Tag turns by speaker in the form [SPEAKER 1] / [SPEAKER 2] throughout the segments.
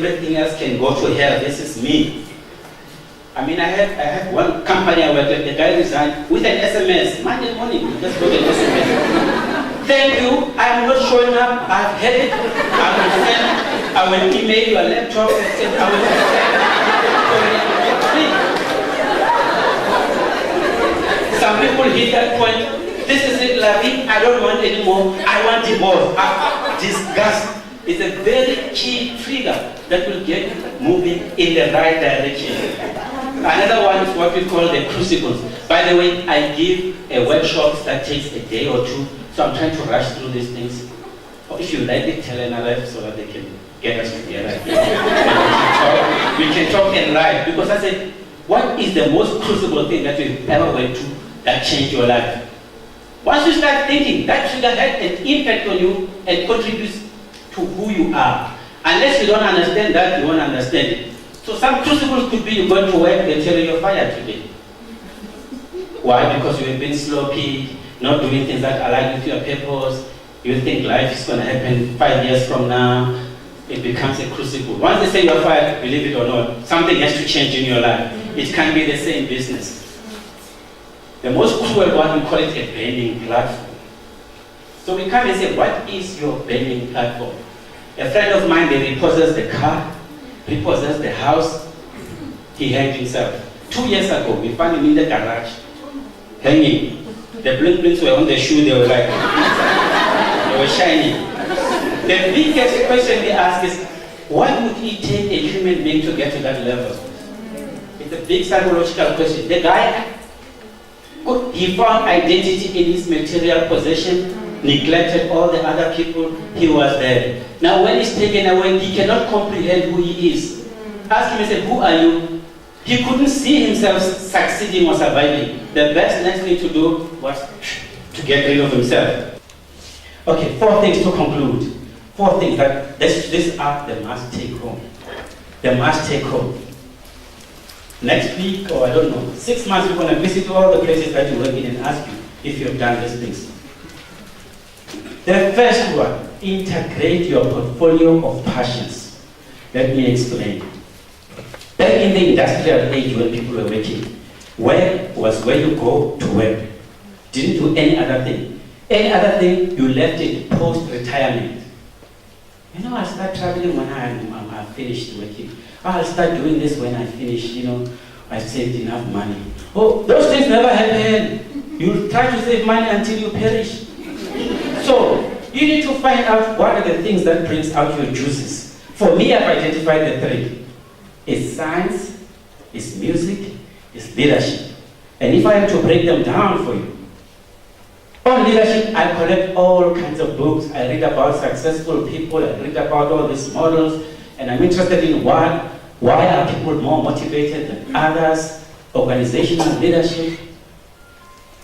[SPEAKER 1] Everything else can go to hell. This is me. I mean, I had one company I worked with, the guy resigned with an SMS, Monday morning, just got an SMS. Thank you, I'm not showing up, I've had it, I will send, I will email your laptop, and I will send. Some people hit that point, this is it, Larry, I don't want anymore, I want divorce. Disgust is a very key trigger that will get you moving in the right direction. Another one is what we call the crucibles. By the way, I give a workshop that takes a day or two, so I'm trying to rush through these things. Or if you like it, tell NRF so that they can get us together. We can talk and write, because I said, what is the most crucible thing that you've ever went through that changed your life? Once you start thinking, that trigger had an impact on you and contributes to who you are. Unless you don't understand that, you won't understand it. So some crucibles could be you going to work, they tell you you're fired today. Why? Because you have been sloppy, not doing things that align with your purpose. You think life is going to happen 5 years from now. It becomes a crucible. Once they say you're fired, believe it or not, something has to change in your life. It can't be the same business. The most cruel one, we call it a burning platform. So we come and say, what is your burning platform? A friend of mine, they repossessed the car, repossessed the house, he hanged himself. 2 years ago, we found him in the garage, hanging. The blink-blinks were on the shoe, they were like, they were shining. The biggest question we ask is, what would it take a human being to get to that level? It's a big psychological question. The guy, he found identity in his material possession, neglected all the other people, he was there. Now when he's taken away, he cannot comprehend who he is. Ask him and say, who are you? He couldn't see himself succeeding or surviving. The best next thing to do was to get rid of himself. Okay, 4 things to conclude. 4 things that these are the must take home. The must take home. Next week, or I don't know, 6 months, we're going to visit all the places that you work in and ask you if you've done these things. The first one, integrate your portfolio of passions. Let me explain. Back in the industrial age when people were working, work was where you go to work. Didn't do any other thing. Any other thing, you left it post-retirement. You know, I'll start traveling when I'm finished working. I'll start doing this when I finish, you know, I've saved enough money. Oh, those things never happen. You'll try to save money until you perish. So, you need to find out what are the things that brings out your juices. For me, I've identified the 3. It's science, it's music, it's leadership. And if I am to break them down for you, on leadership, I collect all kinds of books. I read about successful people, I read about all these models, and I'm interested in why are people more motivated than others, organizational leadership.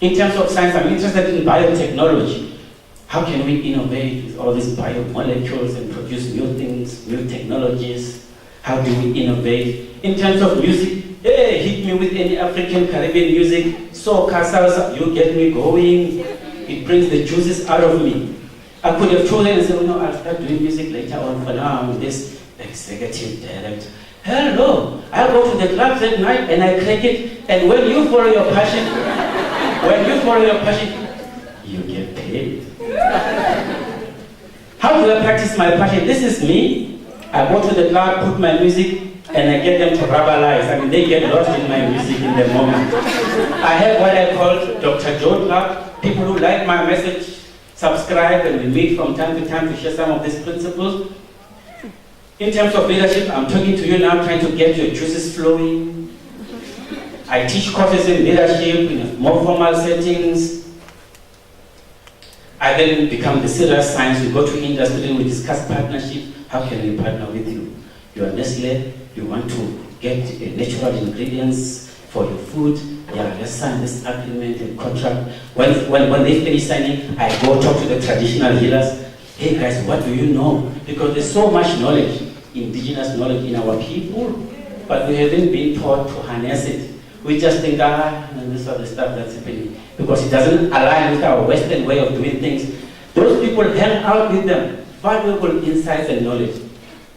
[SPEAKER 1] In terms of science, I'm interested in biotechnology. How can we innovate with all these biomolecules and produce new things, new technologies? How do we innovate? In terms of music, hey, hit me with any African Caribbean music, soca, salsa, you get me going. It brings the juices out of me. I could have chosen and said, no, I'll start doing music later on, for now I'm this executive director. Hell no, I'll go to the clubs at night and I crack it, and when you follow your passion, you get paid. How do I practice my passion? This is me. I go to the club, put my music, and I get them to rubberlize. I mean, they get lost in my music in the moment. I have what I call Dr. Joe Club. People who like my message, subscribe, and we meet from time to time to share some of these principles. In terms of leadership, I'm talking to you now, trying to get your juices flowing. I teach courses in leadership in more formal settings. I then become the serious science. We go to industry, we discuss partnership. How can we partner with you? You are Nestle, you want to get natural ingredients for your food. Yeah, let's sign this agreement and contract. When they finish signing, I go talk to the traditional healers. Hey guys, what do you know? Because there's so much knowledge, indigenous knowledge in our people, but we haven't been taught to harness it. We just think, this is the stuff that's happening, because it doesn't align with our Western way of doing things. Those people hang out with them, valuable insights and knowledge.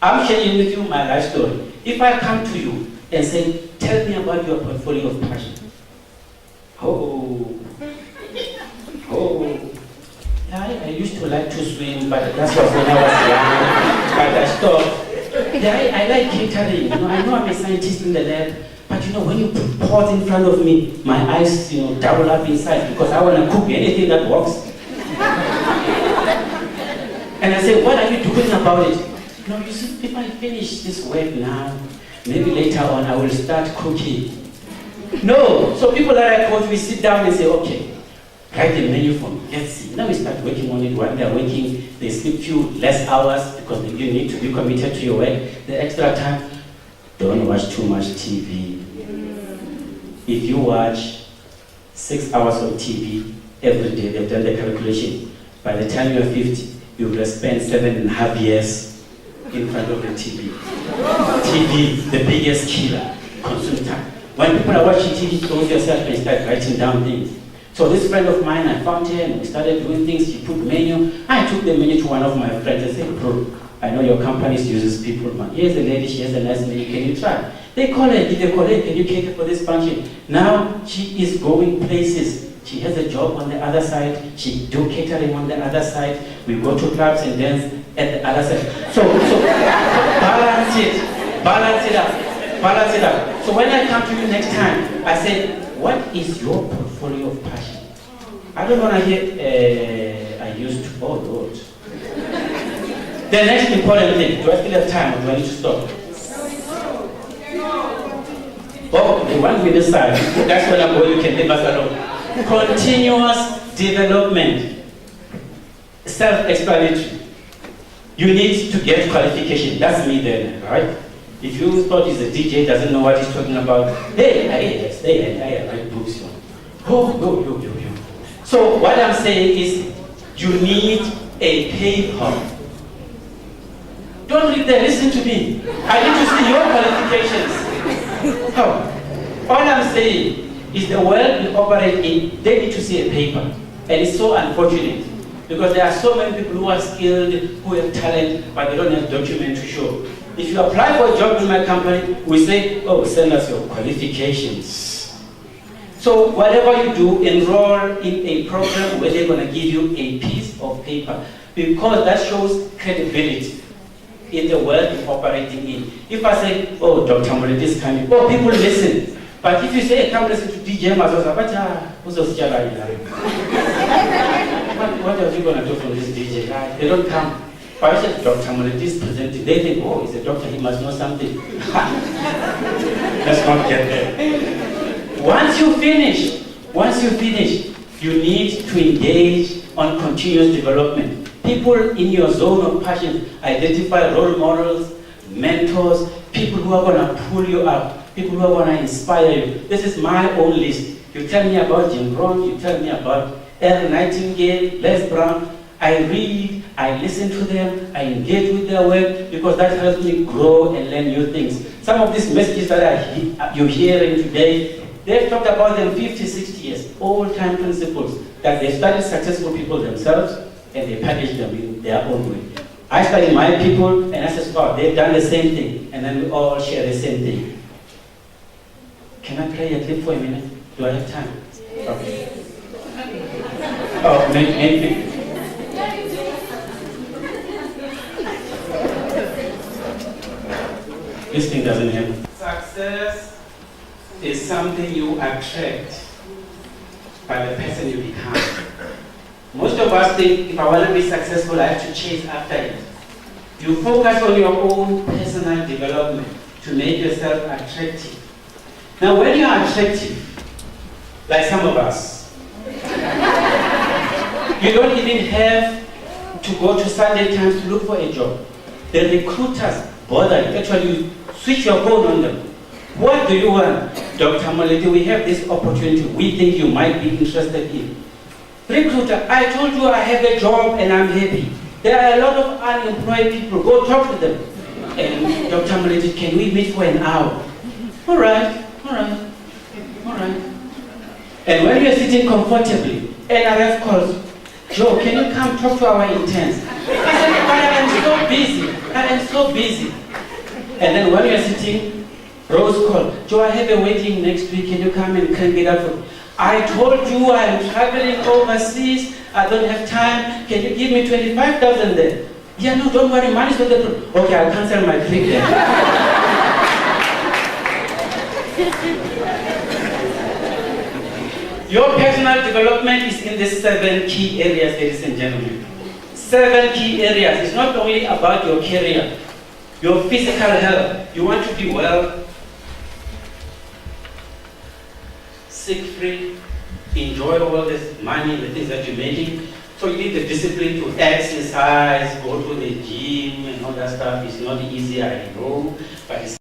[SPEAKER 1] I'm sharing with you my life story. If I come to you and say, tell me about your portfolio of passion. Oh, yeah, I used to like to swim, but that was when I was young, but I stopped. Yeah, I like catering. You know, I know I'm a scientist in the lab, but you know, when you put pots in front of me, my eyes, you know, double up inside because I want to cook anything that works. And I say, what are you doing about it? No, you see, if I finish this work now, maybe later on I will start cooking. No, so people that I coach, we sit down and say, okay, write the menu for me, let's see. Now we start working on it. When they're working, they sleep few less hours because you need to be committed to your work. The extra time, don't watch too much TV. If you watch 6 hours of TV every day, they've done the calculation. By the time you're 50, you will spend 7.5 years in front of the TV. TV, the biggest killer, consume time. When people are watching TV, close yourself and start writing down things. So this friend of mine, I found her and we started doing things. She put menu. I took the menu to one of my friends and said, bro, I know your company uses people, man. Here's a lady, she has a nice menu, can you try? They call her, did they call her, can you cater for this function? Now she is going places. She has a job on the other side. She do catering on the other side. We go to clubs and dance at the other side. So balance it up. So when I come to you next time, I say, what is your portfolio of passion? I don't want to hear, I used to, oh Lord. The next important thing, do I still have time or do I need to stop? Oh, the 1 minute side, that's when I'm going, you can leave us alone. Continuous development. Self-explanatory. You need to get qualification. That's me then, right? If you thought he's a DJ, doesn't know what he's talking about, I write books. Oh. So what I'm saying is, you need a paper. Don't read there, listen to me. I need to see your qualifications. How? All I'm saying is the world we operate in, they need to see a paper. And it's so unfortunate because there are so many people who are skilled, who have talent, but they don't have document to show. If you apply for a job in my company, we say, oh, send us your qualifications. So whatever you do, enroll in a program where they're going to give you a piece of paper because that shows credibility in the world you're operating in. If I say, oh, Dr. Molete is coming, oh, people listen. But if you say, come listen to DJ Mazosa, what are you going to do from this DJ? They don't come. But I said, Dr. Molete is presenting. They think, oh, he's a doctor, he must know something. Let's not get there. Once you finish, you need to engage on continuous development. People in your zone of passion, identify role models, mentors, people who are going to pull you up, people who are going to inspire you. This is my own list. You tell me about Jim Brown, you tell me about Earl Nightingale, Les Brown. I read, I listen to them, I engage with their work because that helps me grow and learn new things. Some of these messages that you're hearing today, they've talked about them 50, 60 years, old-time principles that they studied successful people themselves and they package them in their own way. I study my people and I said, oh, they've done the same thing and then we all share the same thing. Can I play a clip for a minute? Do I have time? Okay. Oh, maybe. This thing doesn't help. Success is something you attract by the person you become. Most of us think, if I want to be successful, I have to chase after it. You focus on your own personal development to make yourself attractive. Now, when you are attractive, like some of us, you don't even have to go to Sunday Times to look for a job. The recruiters bother you. Actually, you switch your phone on them. What do you want? Dr. Molete, we have this opportunity we think you might be interested in. Recruiter, I told you I have a job and I'm happy. There are a lot of unemployed people. Go talk to them. And Dr. Molete, can we meet for an hour? All right. And when you're sitting comfortably, NRF calls, Joe, can you come talk to our interns? I said, but I'm so busy. I am so busy. And then when you're sitting, Rose called, Joe, I have a wedding next week. Can you come and crank it up for me? I told you I'm traveling overseas. I don't have time. Can you give me 25,000 then? Yeah, no, don't worry. Money's not the problem. Okay, I'll cancel my trip then. Your personal development is in the 7 key areas, ladies and gentlemen. 7 key areas. It's not only about your career, your physical health. You want to be well, sick free, enjoy all this money, the things that you're making. So you need the discipline to exercise, go to the gym and all that stuff. It's not easy, I know, but it's